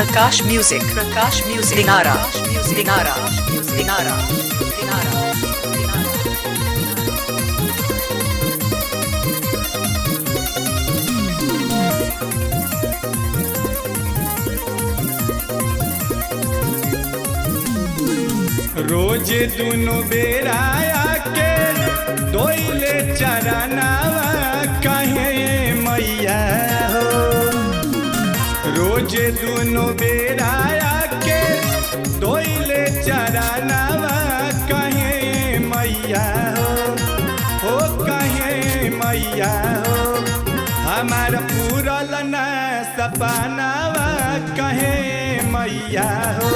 Prakash Music Dinara Dinara Dinara Dinara रोज दुनो बेरा आके दोइले चरनावा कहे मैया हो। रोज दुनो बेरा आके दोइले चरनावा कहे मैया हो कहे मैया हो। हमार पूरल न सपनावा कहे मैया हो।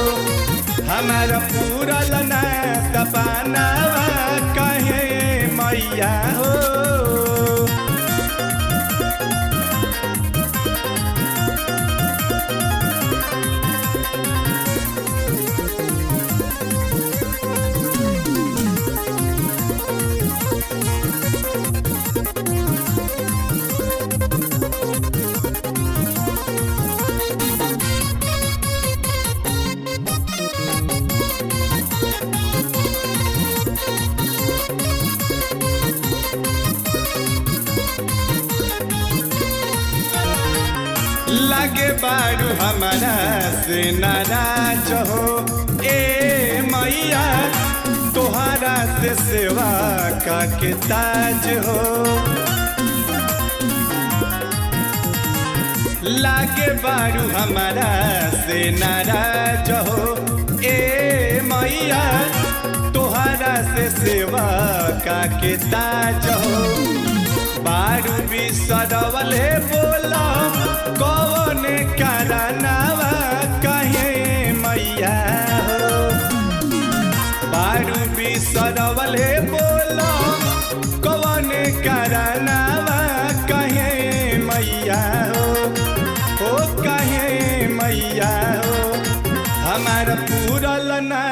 हमार पूरल न सपनावा कहे मैया हो। लगे बारू हमारा से नाराज हो ए मैया, तोहरा से सेवा का के ताज हो। लगे बारू हमारा से नाराज हो ए मैया, तोहरा से सेवा का के ताज हो। बारू बिसरवले बोला कौन करनावा कहे मैया हो। बारू बिसरवले बोला कौन करनावा कहे मैया हो कहे मैया हो। हमार पूरल न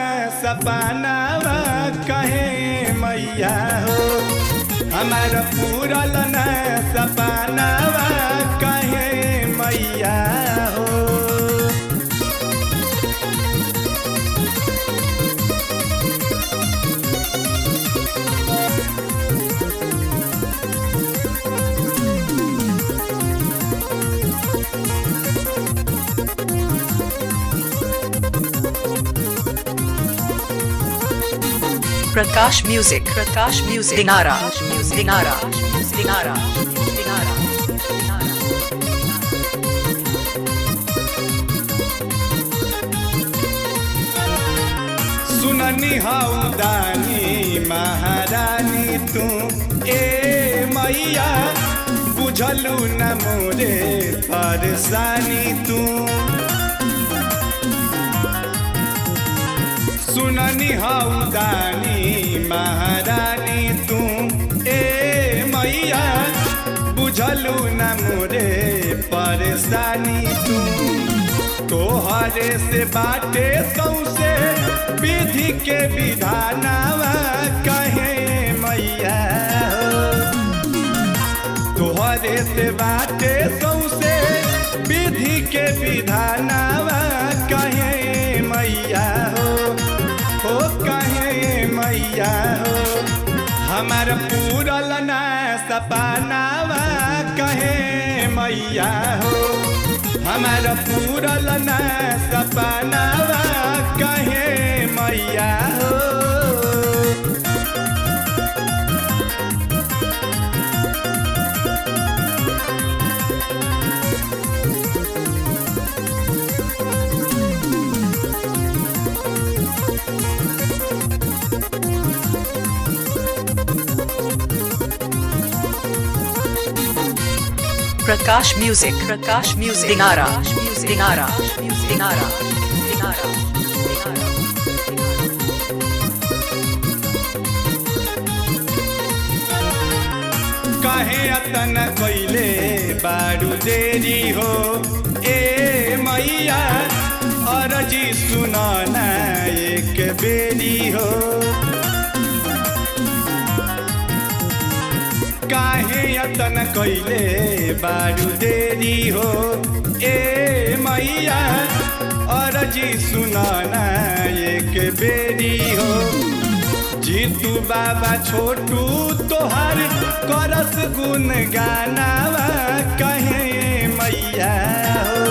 सपनावा कहे मैया हो। हमार पूरल न सपनावा कहे मैया हो। Prakash Music Dinara Dinara Dinara Dinara सुननी हाउ दानी महारानी तू ए मैया, बुझलू न मोरे परेशानी तू। सुननी हाउ दानी महारानी तू ए मैया, बुझलू न मोरे परेशानी तू। तोहरे से बाटे सौसे विधि के विधानावा कहे मैया हो। तोहरे से बाटे सौसे विधि के विधानावा कहे मैया हो कहे मैया हो। हमार पूरल न सपनावा कहे मैया हो। हमार पूरल न सपनावा कहे मैया हो। Prakash Music Dinara Dinara Dinara Dinara कहे अतन कैले बारू देरी हो ए मैया, अरजी सुनाना एक बेरी हो। काहे यतन कैले बारू देरी हो ए मैया, अरजी सुनाना एक बेरी हो। जीतू बाबा छोटू तोहर करस गुन गानावा कहे मैया हो।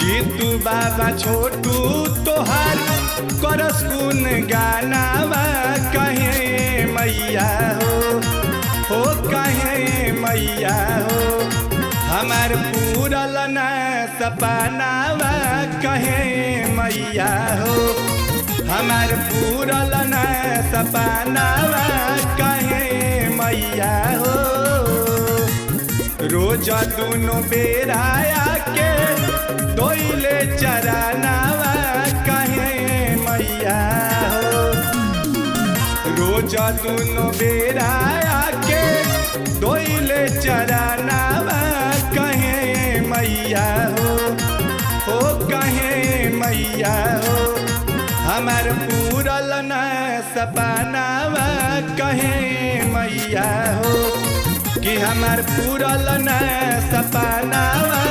जीतू बाबा छोटू तोहर करस गुन गानावा कहे मैया हो कहे मैया हो। हमार पूरल न सपनावा कहे मैया हो। हमार पूरल न सपनावा कहे मैया हो। रोज दोनों बेराया के दोइले चरानावा कहे मैया हो। रोज दोनों बेराया के दोइले चरानावा कहे मैया हो कहे मैया हो। हमार पूरल न सपनावा कहे मैया हो कि हमार पूरल न सपनावा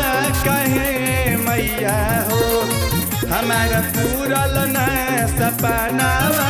कहे मैया हो। हमार पूरल न सपनावा